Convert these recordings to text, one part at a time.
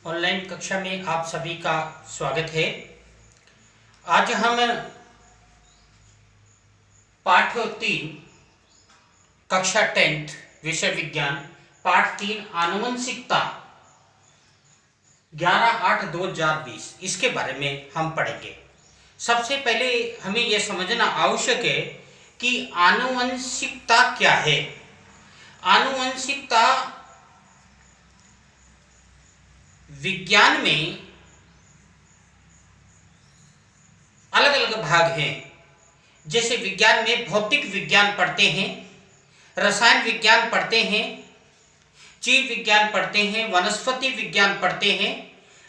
Online कक्षा में आप सभी का स्वागत है। आज हम पाठ 3 कक्षा 10 विषय विज्ञान पाठ 3 आनुवंशिकता 11/8/2020 इसके बारे में हम पढ़ेंगे। सबसे पहले हमें यह समझना आवश्यक है कि आनुवंशिकता क्या है। आनुवंशिकता विज्ञान में अलग अलग भाग हैं। जैसे विज्ञान में भौतिक विज्ञान पढ़ते हैं, रसायन विज्ञान पढ़ते हैं, जीव विज्ञान पढ़ते हैं, वनस्पति विज्ञान पढ़ते हैं।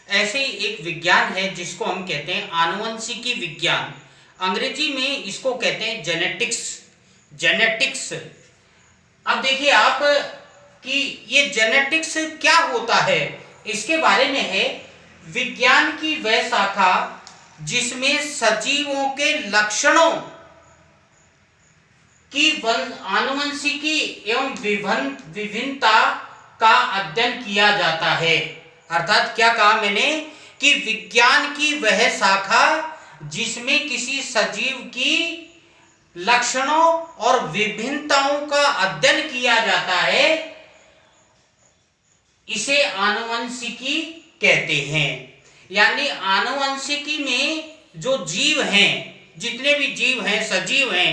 ऐसे ही एक विज्ञान है जिसको हम कहते हैं आनुवंशिकी विज्ञान। अंग्रेजी में इसको कहते हैं जेनेटिक्स। अब देखिए आप कि ये जेनेटिक्स क्या होता है, इसके बारे में है विज्ञान की वह शाखा जिसमें सजीवों के लक्षणों की आनुवंशिकी एवं विभिन्नता का अध्ययन किया जाता है। अर्थात क्या कहा मैंने कि विज्ञान की वह शाखा जिसमें किसी सजीव की लक्षणों और विभिन्नताओं का अध्ययन किया जाता है, इसे आनुवंशिकी कहते हैं। यानी आनुवंशिकी में जो जीव हैं, जितने भी जीव हैं, सजीव हैं,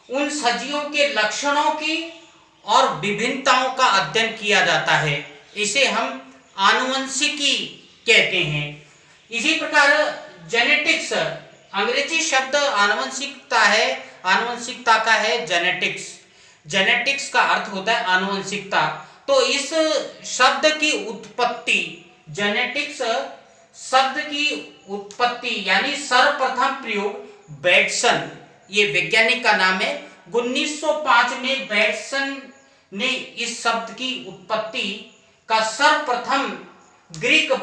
उन सजीवों के लक्षणों की और विभिन्नताओं का अध्ययन किया जाता है। इसे हम आनुवंशिकी कहते हैं। इसी प्रकार जेनेटिक्स, अंग्रेजी शब्द आनुवंशिकता का है जेनेटिक्स। जेनेटिक्स का अर्थ होता है आनुवंशिकता। तो इस शब्द की उत्पत्ति, जेनेटिक्स शब्द की उत्पत्ति यानी सर्वप्रथम प्रयोग बैटसन, ये वैज्ञानिक का नाम है, 1905 में बैटसन ने इस शब्द की उत्पत्ति का सर्वप्रथम ग्रीक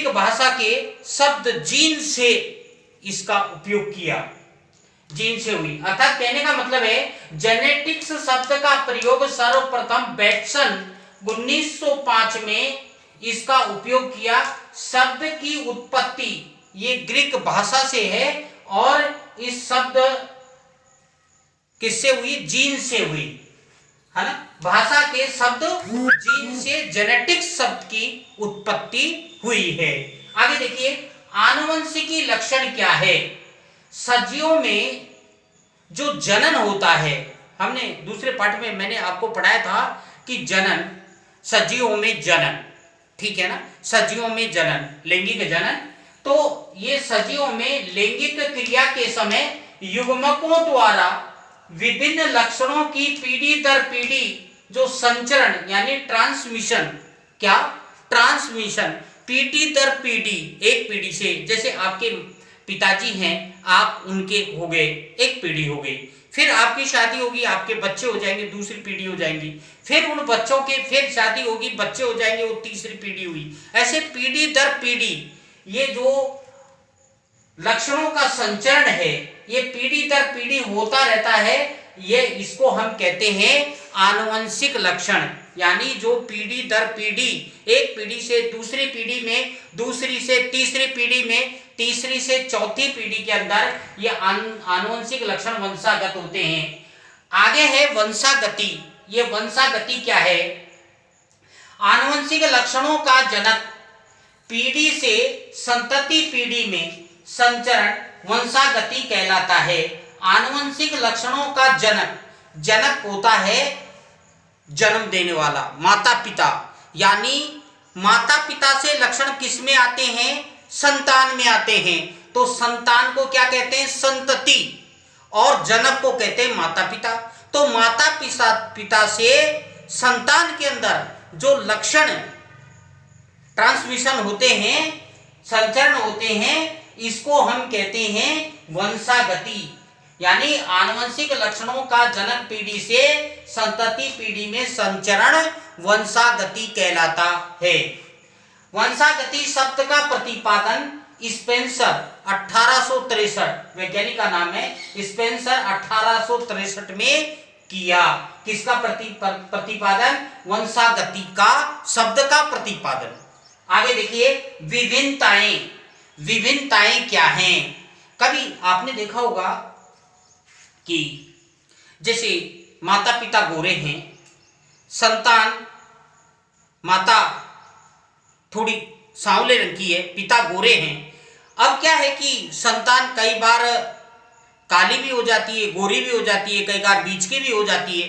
भाषा के शब्द जीन से इसका उपयोग किया, जीन से हुई। अर्थात कहने का मतलब है जेनेटिक्स शब्द का प्रयोग सर्वप्रथम बैटसन 1905 में इसका उपयोग किया। शब्द की उत्पत्ति ये ग्रीक भाषा से है और इस शब्द किससे हुई? जीन से हुई, है ना। भाषा के शब्द जीन से जेनेटिक्स शब्द की उत्पत्ति हुई है। आगे देखिए आनुवंशिकी लक्षण क्या है। सजीवों में जो जनन होता है, हमने दूसरे पाठ में मैंने आपको पढ़ाया था कि जनन, सजीवों में जनन, ठीक है ना, सजीवों में जनन, लैंगिक जनन। तो ये सजीवों में लैंगिक क्रिया के समय युग्मकों द्वारा विभिन्न लक्षणों की पीढ़ी दर पीढ़ी जो संचरण यानी ट्रांसमिशन, क्या ट्रांसमिशन, पीढ़ी दर पीढ़ी, एक पीढ़ी से, जैसे आपके पिताजी हैं, आप उनके हो गए, एक पीढ़ी हो गई, फिर आपकी शादी होगी, आपके बच्चे हो जाएंगे, दूसरी पीढ़ी हो जाएंगी, फिर उन बच्चों के फिर शादी होगी, बच्चे हो जाएंगे, वो तीसरी पीढ़ी हुई। ऐसे पीढ़ी दर पीढ़ी ये जो लक्षणों का संचरण है, ये पीढ़ी दर पीढ़ी होता रहता है। ये इसको हम कहते हैं आनुवंशिक लक्षण। यानी जो पीढ़ी दर पीढ़ी, एक पीढ़ी से दूसरी पीढ़ी में, दूसरी से तीसरी पीढ़ी में, तीसरी से चौथी पीढ़ी के अंदर ये आनुवंशिक लक्षण वंशागत होते हैं। आगे है वंशागति। ये वंशागति क्या है? आनुवंशिक लक्षणों का जनक पीढ़ी से संतति पीढ़ी में संचरण वंशागति कहलाता है। आनुवंशिक लक्षणों का जनक होता है जन्म देने वाला, माता पिता। यानी माता पिता से लक्षण किस में आते हैं? संतान में आते हैं। तो संतान को क्या कहते हैं? संतति। और जनक को कहते हैं माता पिता। तो माता पिता से संतान के अंदर जो लक्षण ट्रांसमिशन होते हैं, संचरण होते हैं, इसको हम कहते हैं वंशागति। यानी आनुवंशिक लक्षणों का जनक पीढ़ी से संतति पीढ़ी में संचरण वंशागति कहलाता है। वंशागति शब्द का प्रतिपादन स्पेंसर 1863, वैज्ञानिक का नाम है, स्पेंसर 1863 में किया। किसका प्रतिपादन? वंशागति का शब्द का प्रतिपादन। आगे देखिए विभिन्नताएं। विभिन्नताएं क्या हैं? कभी आपने देखा होगा कि जैसे माता पिता गोरे हैं, संतान, माता थोड़ी सांवले रंग की है, पिता गोरे हैं। अब क्या है कि संतान कई बार काली भी हो जाती है, गोरी भी हो जाती है, कई बार बीच की भी हो जाती है।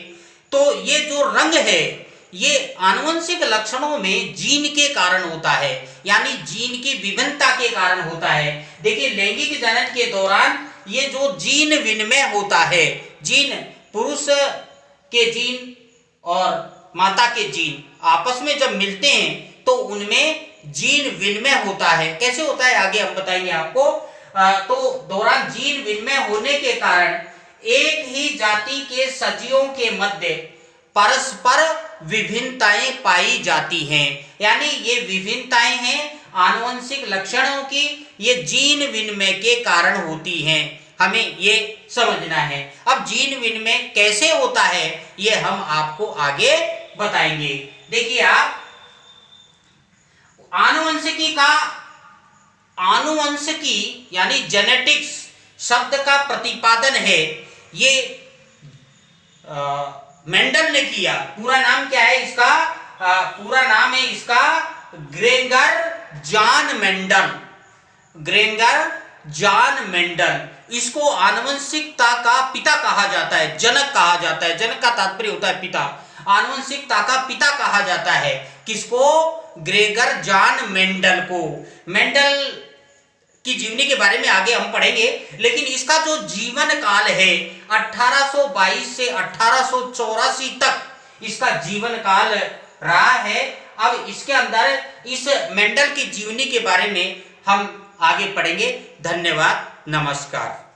तो ये जो रंग है ये आनुवंशिक लक्षणों में जीन के कारण होता है, यानी जीन की विभिन्नता के कारण होता है। देखिए लैंगिक जनन के दौरान ये जो जीन विनिमय होता है, जीन पुरुष के जीन और माता के जीन आपस में जब मिलते हैं तो उनमें जीन विनिमय होता है। कैसे होता है आगे हम बताएंगे आपको। तो दौरान जीन विनिमय होने के कारण एक ही जाति के सजीवों के मध्य परस्पर विभिन्नताएं पाई जाती हैं, यानी ये विभिन्नताएं हैं आनुवंशिक लक्षणों की, ये जीन विनिमय के कारण होती हैं। हमें ये समझना है। अब जीन विनिमय कैसे होता है ये हम आपको आगे बताएंगे। देखिए आप आनुवंशिकी यानी जेनेटिक्स शब्द का प्रतिपादन है ये मेंडल ने किया। पूरा नाम क्या है इसका? पूरा नाम है इसका Gregor John Mendel. Gregor John Mendel. इसको आनुवंशिकता का पिता कहा जाता है, जनक कहा जाता है। जनक का तात्पर्य होता है पिता। आनुवंशिकता का पिता कहा जाता है किसको? ग्रेगर जॉन मेंडल को। मेंडल की जीवनी के बारे में आगे हम पढ़ेंगे, लेकिन इसका जो जीवन काल है 1822 से 1884 तक इसका जीवन काल रहा है। अब इसके अंदर इस मेंडल की जीवनी के बारे में हम आगे पढ़ेंगे। धन्यवाद, नमस्कार।